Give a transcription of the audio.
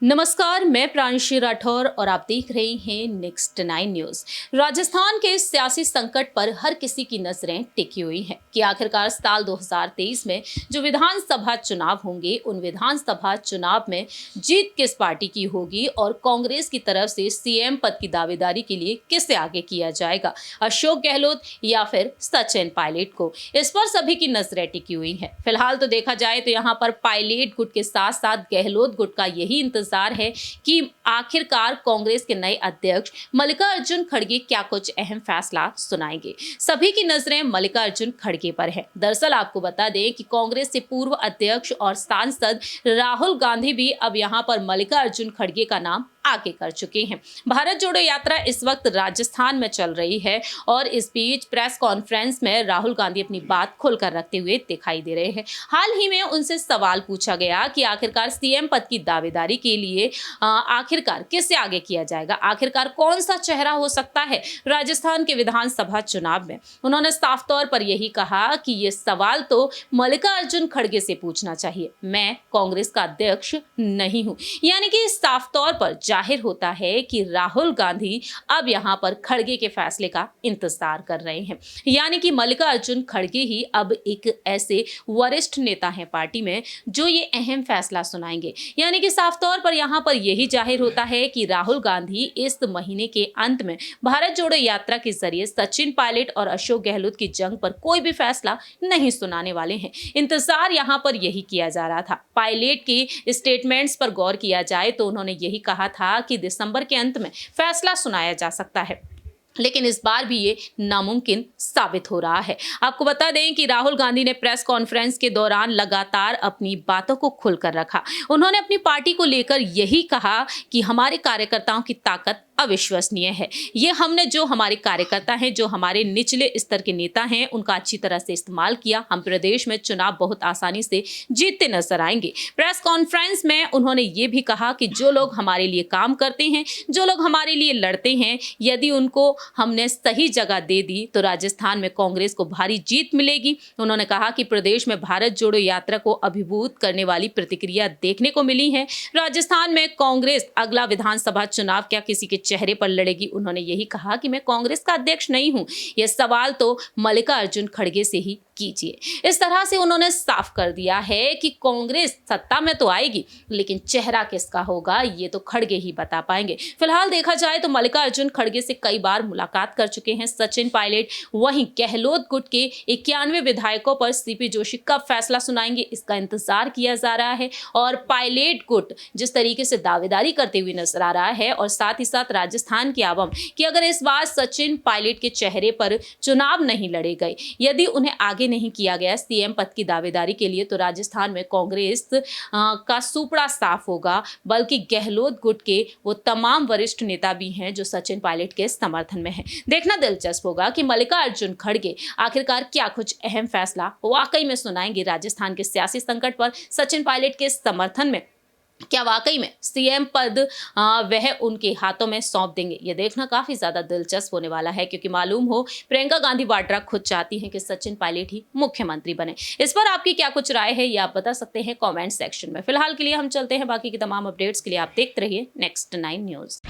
नमस्कार, मैं प्रांशी राठौर और आप देख रहे हैं नेक्स्ट 9 न्यूज। राजस्थान के सियासी संकट पर हर किसी की नजरें टिकी हुई हैं कि आखिरकार साल 2023 में जो विधानसभा चुनाव होंगे, उन विधानसभा चुनाव में जीत किस पार्टी की होगी और कांग्रेस की तरफ से सीएम पद की दावेदारी के लिए किसे आगे किया जाएगा, अशोक गहलोत या फिर सचिन पायलट को। इस पर सभी की नजरें टिकी हुई हैं। फिलहाल तो देखा जाए तो यहाँ पर पायलट गुट के साथ साथ गहलोत गुट का यही इंतजार है कि आखिरकार कांग्रेस के नए अध्यक्ष मल्लिकार्जुन खड़गे क्या कुछ अहम फैसला सुनाएंगे। सभी की नजरें मल्लिकार्जुन खड़गे पर है। दरअसल आपको बता दें कि कांग्रेस से पूर्व अध्यक्ष और सांसद राहुल गांधी भी अब यहां पर मल्लिकार्जुन खड़गे का नाम आगे कर चुके हैं। भारत जोड़ो यात्रा इस वक्त राजस्थान में चल रही है और इस बीच प्रेस कॉन्फ्रेंस में राहुल गांधी अपनी बात खुलकर रखते हुए दिखाई दे रहे हैं। हाल ही में उनसे सवाल पूछा गया कि आखिरकार सीएम पद की दावेदारी के लिए आखिरकार किससे आगे किया जाएगा, आखिरकार कौन सा चेहरा हो सकता है राजस्थान के विधानसभा चुनाव में। उन्होंने साफ तौर पर यही कहा कि ये सवाल तो मल्लिकार्जुन खड़गे से पूछना चाहिए, मैं कांग्रेस का अध्यक्ष नहीं हूं। यानी कि साफ तौर पर जाहिर होता है कि राहुल गांधी अब यहां पर खड़गे के फैसले का इंतजार कर रहे हैं। यानी कि मल्लिकार्जुन खड़गे ही अब एक ऐसे वरिष्ठ नेता हैं पार्टी में जो ये अहम फैसला सुनाएंगे। यानी कि साफ तौर पर यहां पर यही जाहिर होता है कि राहुल गांधी इस महीने के अंत में भारत जोड़ो यात्रा के जरिए सचिन पायलट और अशोक गहलोत की जंग पर कोई भी फैसला नहीं सुनाने वाले हैं। इंतजार यहां पर यही किया जा रहा था। पायलट की स्टेटमेंट्स पर गौर किया जाए तो उन्होंने यही कहा था कि दिसंबर के अंत में फैसला सुनाया जा सकता है, लेकिन इस बार भी ये नामुमकिन साबित हो रहा है। आपको बता दें कि राहुल गांधी ने प्रेस कॉन्फ्रेंस के दौरान लगातार अपनी बातों को खुलकर रखा। उन्होंने अपनी पार्टी को लेकर यही कहा कि हमारे कार्यकर्ताओं की ताकत अविश्वसनीय है। ये हमने जो हमारे कार्यकर्ता हैं, जो हमारे निचले स्तर के नेता हैं, उनका अच्छी तरह से इस्तेमाल किया। हम प्रदेश में चुनाव बहुत आसानी से जीतते नजर आएंगे। प्रेस कॉन्फ्रेंस में उन्होंने ये भी कहा कि जो लोग हमारे लिए काम करते हैं, जो लोग हमारे लिए लड़ते हैं, यदि उनको हमने सही जगह दे दी तो राजस्थान में कांग्रेस को भारी जीत मिलेगी। उन्होंने कहा कि प्रदेश में भारत जोड़ो यात्रा को अभिभूत करने वाली प्रतिक्रिया देखने को मिली है। राजस्थान में कांग्रेस अगला विधानसभा चुनाव क्या किसी के चेहरे पर लड़ेगी? उन्होंने यही कहा कि मैं कांग्रेस का अध्यक्ष नहीं हूं, यह सवाल तो मल्लिकार्जुन खड़गे से ही कीजिए। इस तरह से उन्होंने साफ कर दिया है कि कांग्रेस सत्ता में तो आएगी, लेकिन चेहरा किसका होगा ये तो खड़गे ही बता पाएंगे। फिलहाल देखा जाए तो मल्लिकार्जुन खड़गे से कई बार मुलाकात कर चुके हैं सचिन पायलट। वहीं गहलोत गुट के 91 विधायकों पर सीपी जोशी कब फैसला सुनाएंगे, इसका इंतजार किया जा रहा है। और पायलट गुट जिस तरीके से दावेदारी करते हुए नजर आ रहा है और साथ ही साथ राजस्थान की आवाम कि अगर इस बार सचिन पायलट के चेहरे पर चुनाव नहीं लड़े गए, यदि उन्हें आगे नहीं किया गया सीएम पद की दावेदारी के लिए, तो राजस्थान में कांग्रेस का सुपड़ा साफ होगा। बल्कि गहलोत गुट के वो तमाम वरिष्ठ नेता भी हैं जो सचिन पायलट के समर्थन में हैं। देखना दिलचस्प होगा कि मल्लिकार्जुन खड़गे आखिरकार क्या कुछ अहम फैसला वाकई में सुनाएंगे राजस्थान के सियासी संकट पर। सचिन पायलट के समर्थन में क्या वाकई में सीएम पद वह उनके हाथों में सौंप देंगे? ये देखना काफी ज्यादा दिलचस्प होने वाला है, क्योंकि मालूम हो प्रियंका गांधी वाड्रा खुद चाहती हैं कि सचिन पायलट ही मुख्यमंत्री बने। इस पर आपकी क्या कुछ राय है, ये आप बता सकते हैं कमेंट सेक्शन में। फिलहाल के लिए हम चलते हैं, बाकी की तमाम अपडेट्स के लिए आप देखते रहिए नेक्स्ट 9 न्यूज।